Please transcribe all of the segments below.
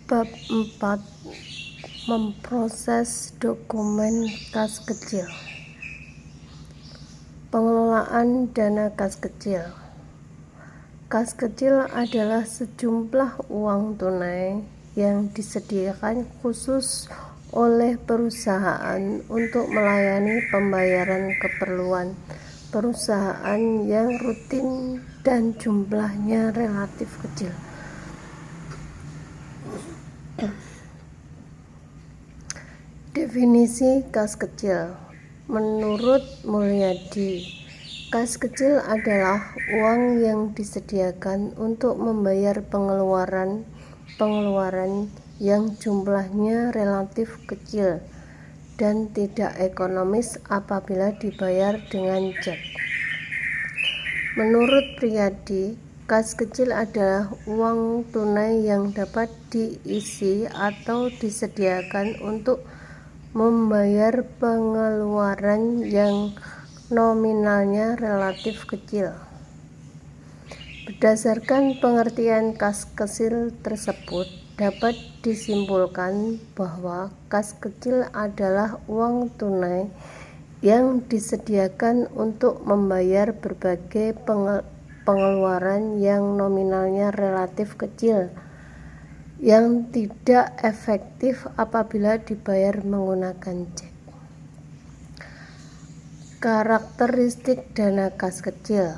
Bab 4. Memproses dokumen kas kecil. Pengelolaan dana kas kecil. Kas kecil adalah sejumlah uang tunai yang disediakan khusus oleh perusahaan untuk melayani pembayaran keperluan perusahaan yang rutin dan jumlahnya relatif kecil. Definisi kas kecil. Menurut Mulyadi, kas kecil adalah uang yang disediakan untuk membayar pengeluaran yang jumlahnya relatif kecil dan tidak ekonomis apabila dibayar dengan cek. Menurut Priyadi, kas kecil adalah uang tunai yang dapat diisi atau disediakan untuk membayar pengeluaran yang nominalnya relatif kecil. Berdasarkan pengertian kas kecil tersebut, dapat disimpulkan bahwa kas kecil adalah uang tunai yang disediakan untuk membayar berbagai pengeluaran yang nominalnya relatif kecil, yang tidak efektif apabila dibayar menggunakan cek. Karakteristik dana kas kecil.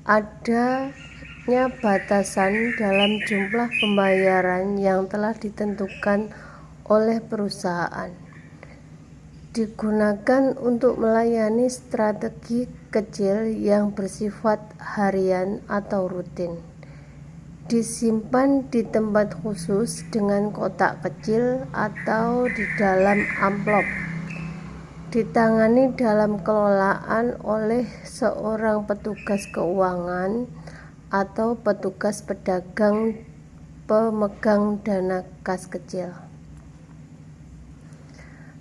Adanya batasan dalam jumlah pembayaran yang telah ditentukan oleh perusahaan. Digunakan untuk melayani strategi kecil yang bersifat harian atau rutin. Disimpan di tempat khusus dengan kotak kecil atau di dalam amplop. Ditangani dalam kelolaan oleh seorang petugas keuangan atau petugas pedagang pemegang dana kas kecil.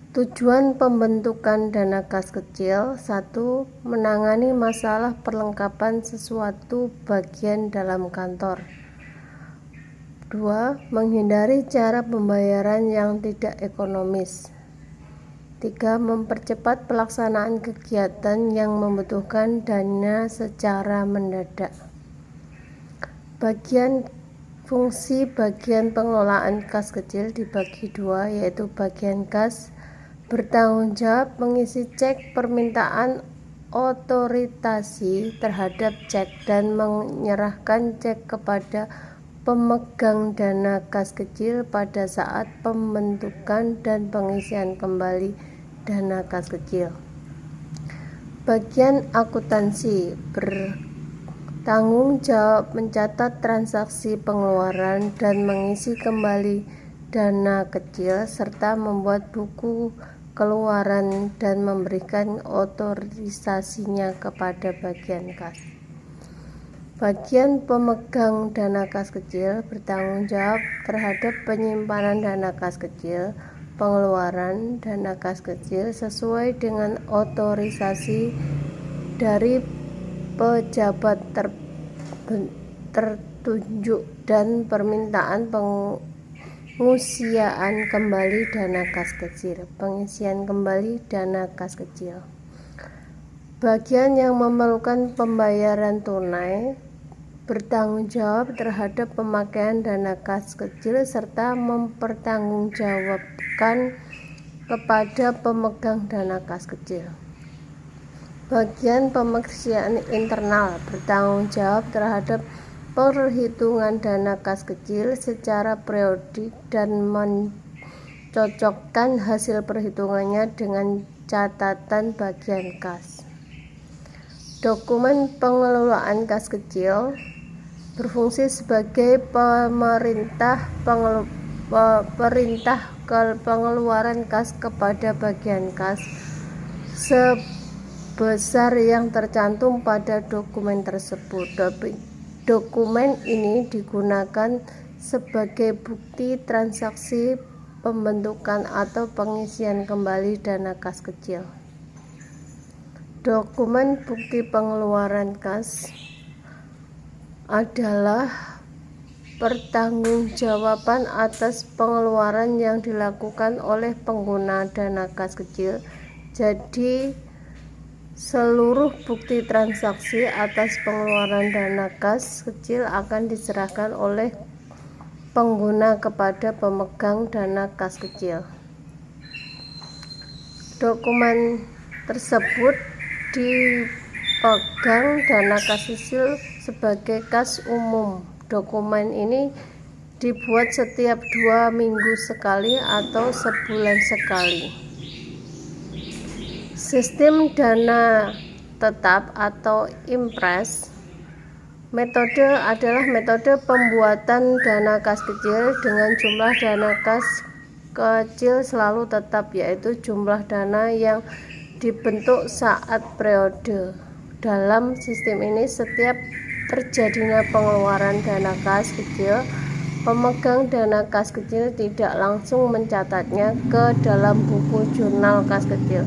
Tujuan pembentukan dana kas kecil: 1. Menangani masalah perlengkapan sesuatu bagian dalam kantor. 2. Menghindari cara pembayaran yang tidak ekonomis. 3. Mempercepat pelaksanaan kegiatan yang membutuhkan dana secara mendadak. Fungsi bagian pengelolaan kas kecil dibagi dua, yaitu bagian kas bertanggung jawab mengisi cek permintaan otorisasi terhadap cek dan menyerahkan cek kepada pemegang dana kas kecil pada saat pembentukan dan pengisian kembali dana kas kecil. Bagian akuntansi bertanggung jawab mencatat transaksi pengeluaran dan mengisi kembali dana kecil serta membuat buku keluaran dan memberikan otorisasinya kepada bagian kas. Bagian pemegang dana kas kecil bertanggung jawab terhadap penyimpanan dana kas kecil, pengeluaran dana kas kecil sesuai dengan otorisasi dari pejabat tertunjuk dan permintaan pengisian kembali dana kas kecil. Bagian yang memerlukan pembayaran tunai bertanggung jawab terhadap pemakaian dana kas kecil serta mempertanggungjawabkan kepada pemegang dana kas kecil. Bagian pemeriksaan internal bertanggung jawab terhadap perhitungan dana kas kecil secara periodik dan mencocokkan hasil perhitungannya dengan catatan bagian kas. Dokumen pengelolaan kas kecil berfungsi sebagai perintah pengeluaran kas kepada bagian kas sebesar yang tercantum pada dokumen tersebut. Dokumen ini digunakan sebagai bukti transaksi pembentukan atau pengisian kembali dana kas kecil. Dokumen bukti pengeluaran kas adalah pertanggungjawaban atas pengeluaran yang dilakukan oleh pengguna dana kas kecil. Jadi seluruh bukti transaksi atas pengeluaran dana kas kecil akan diserahkan oleh pengguna kepada pemegang dana kas kecil. Dokumen tersebut dipegang dana kas kecil sebagai kas umum. Dokumen ini dibuat setiap 2 minggu sekali atau sebulan sekali. Sistem dana tetap atau impres. Metode adalah metode pembuatan dana kas kecil dengan jumlah dana kas kecil selalu tetap, yaitu jumlah dana yang dibentuk saat periode. Dalam sistem ini, setiap terjadinya pengeluaran dana kas kecil, pemegang dana kas kecil tidak langsung mencatatnya ke dalam buku jurnal kas kecil,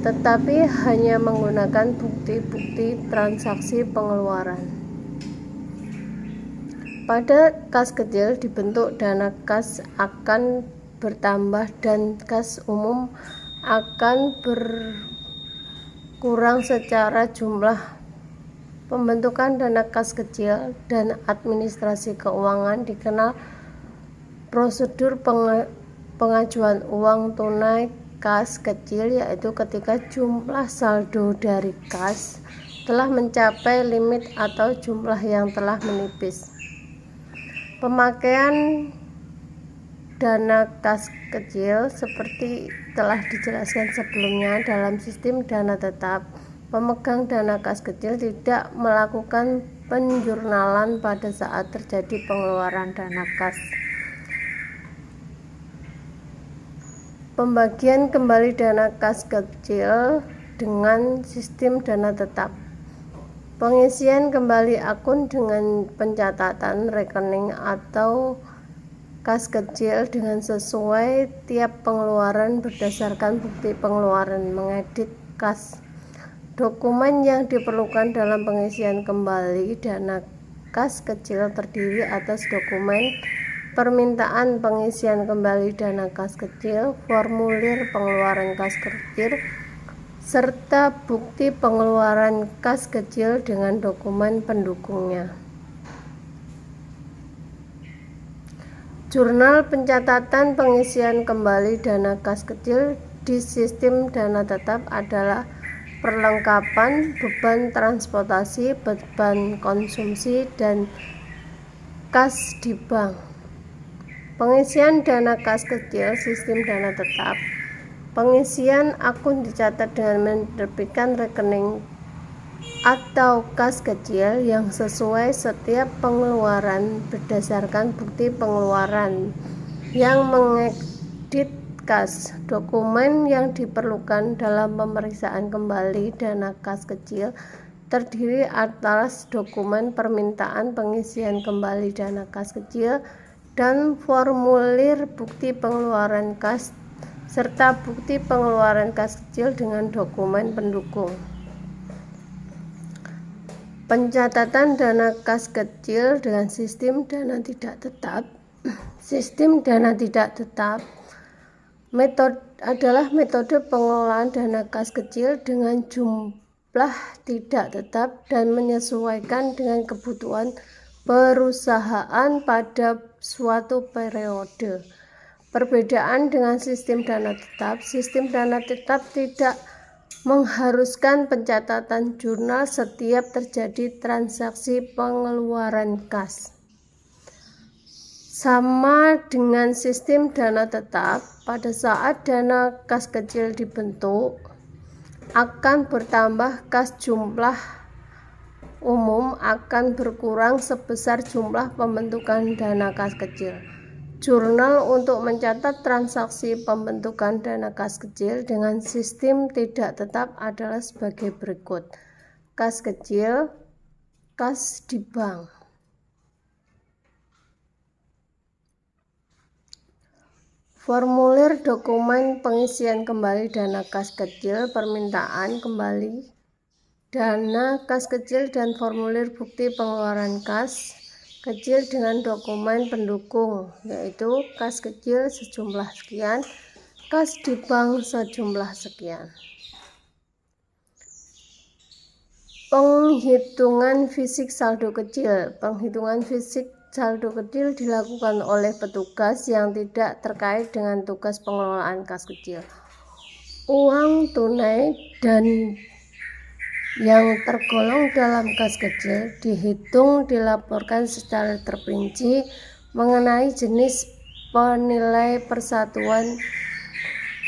tetapi hanya menggunakan bukti-bukti transaksi pengeluaran. Pada kas kecil dibentuk, dana kas akan bertambah dan kas umum akan berkurang secara jumlah. Pembentukan dana kas kecil dan administrasi keuangan dikenal prosedur pengajuan uang tunai kas kecil, yaitu ketika jumlah saldo dari kas telah mencapai limit atau jumlah yang telah menipis. Pemakaian dana kas kecil seperti telah dijelaskan sebelumnya dalam sistem dana tetap. Pemegang dana kas kecil tidak melakukan penjurnalan pada saat terjadi pengeluaran dana kas. Pembagian kembali dana kas kecil dengan sistem dana tetap. Pengisian kembali akun dengan pencatatan rekening atau kas kecil dengan sesuai tiap pengeluaran berdasarkan bukti pengeluaran. Mengedit kas. Dokumen yang diperlukan dalam pengisian kembali dana kas kecil terdiri atas dokumen permintaan pengisian kembali dana kas kecil, formulir pengeluaran kas kecil, serta bukti pengeluaran kas kecil dengan dokumen pendukungnya. Jurnal pencatatan pengisian kembali dana kas kecil di sistem dana tetap adalah perlengkapan beban transportasi, beban konsumsi, dan kas di bank. Pengisian dana kas kecil sistem dana tetap. Pengisian akun dicatat dengan menerbitkan rekening atau kas kecil yang sesuai setiap pengeluaran berdasarkan bukti pengeluaran. Yang mengedit kas. Dokumen yang diperlukan dalam pemeriksaan kembali dana kas kecil terdiri atas dokumen permintaan pengisian kembali dana kas kecil dan formulir bukti pengeluaran kas serta bukti pengeluaran kas kecil dengan dokumen pendukung. Pencatatan dana kas kecil dengan sistem dana tidak tetap. Sistem dana tidak tetap adalah metode pengelolaan dana kas kecil dengan jumlah tidak tetap dan menyesuaikan dengan kebutuhan perusahaan pada suatu periode. Perbedaan dengan sistem dana tetap tidak mengharuskan pencatatan jurnal setiap terjadi transaksi pengeluaran kas. Sama dengan sistem dana tetap, pada saat dana kas kecil dibentuk, akan bertambah kas, jumlah umum akan berkurang sebesar jumlah pembentukan dana kas kecil. Jurnal untuk mencatat transaksi pembentukan dana kas kecil dengan sistem tidak tetap adalah sebagai berikut. Kas kecil, kas di bank. Formulir dokumen pengisian kembali dana kas kecil, permintaan kembali dana kas kecil, dan formulir bukti pengeluaran kas kecil dengan dokumen pendukung, yaitu kas kecil sejumlah sekian, kas di bank sejumlah sekian. Penghitungan fisik saldo kecil. Penghitungan fisik saldo kecil dilakukan oleh petugas yang tidak terkait dengan tugas pengelolaan kas kecil. Uang tunai dan yang tergolong dalam kas kecil dihitung, dilaporkan secara terperinci mengenai jenis, penilai persatuan,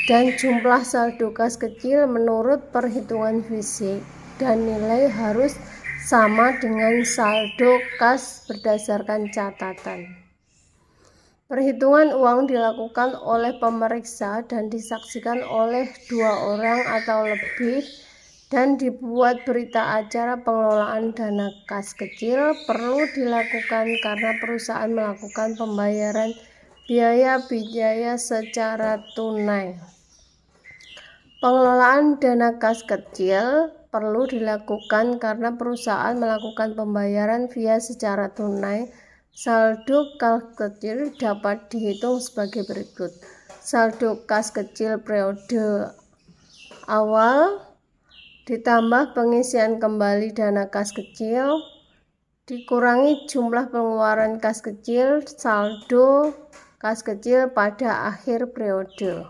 dan jumlah saldo kas kecil menurut perhitungan fisik, dan nilai harus sama dengan saldo kas berdasarkan catatan. Perhitungan uang dilakukan oleh pemeriksa dan disaksikan oleh 2 orang atau lebih, dan dibuat berita acara pengelolaan dana kas kecil perlu dilakukan karena perusahaan melakukan pembayaran biaya secara tunai. Pengelolaan dana kas kecil perlu dilakukan karena perusahaan melakukan pembayaran via secara tunai. Saldo kas kecil dapat dihitung sebagai berikut. Saldo kas kecil periode awal ditambah pengisian kembali dana kas kecil dikurangi jumlah pengeluaran kas kecil, saldo kas kecil pada akhir periode.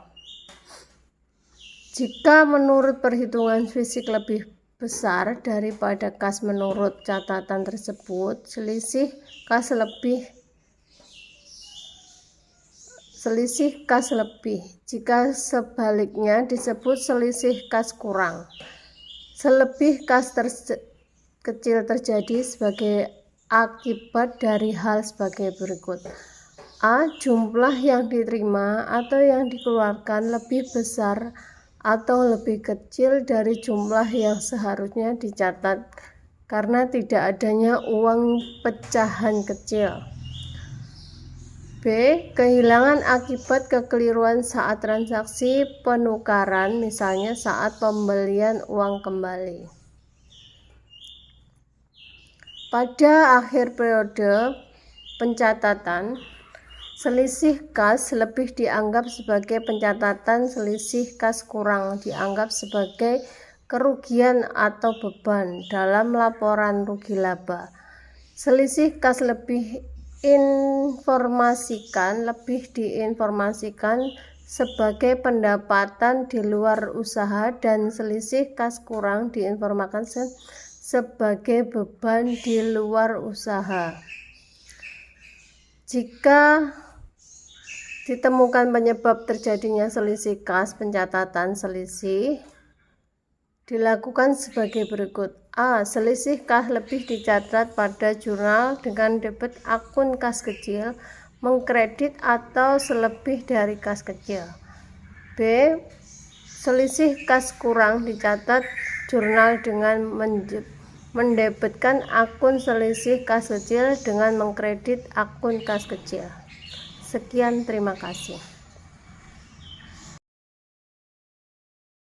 Jika menurut perhitungan fisik lebih besar daripada kas menurut catatan tersebut, selisih kas lebih. Jika sebaliknya disebut selisih kas kurang. Selebih kas kecil terjadi sebagai akibat dari hal sebagai berikut. A. Jumlah yang diterima atau yang dikeluarkan lebih besar atau lebih kecil dari jumlah yang seharusnya dicatat karena tidak adanya uang pecahan kecil. B. Kehilangan akibat kekeliruan saat transaksi penukaran, misalnya saat pembelian uang kembali. Pada akhir periode pencatatan, selisih kas lebih dianggap sebagai pencatatan, selisih kas kurang dianggap sebagai kerugian atau beban dalam laporan rugi laba. Selisih kas lebih diinformasikan sebagai pendapatan di luar usaha, dan selisih kas kurang diinformasikan sebagai beban di luar usaha. Jika ditemukan penyebab terjadinya selisih kas, pencatatan selisih dilakukan sebagai berikut. A. Selisih kas lebih dicatat pada jurnal dengan debit akun kas kecil, mengkredit atau selebih dari kas kecil. B. Selisih kas kurang dicatat jurnal dengan mendebitkan akun selisih kas kecil dengan mengkredit akun kas kecil. Sekian, terima kasih.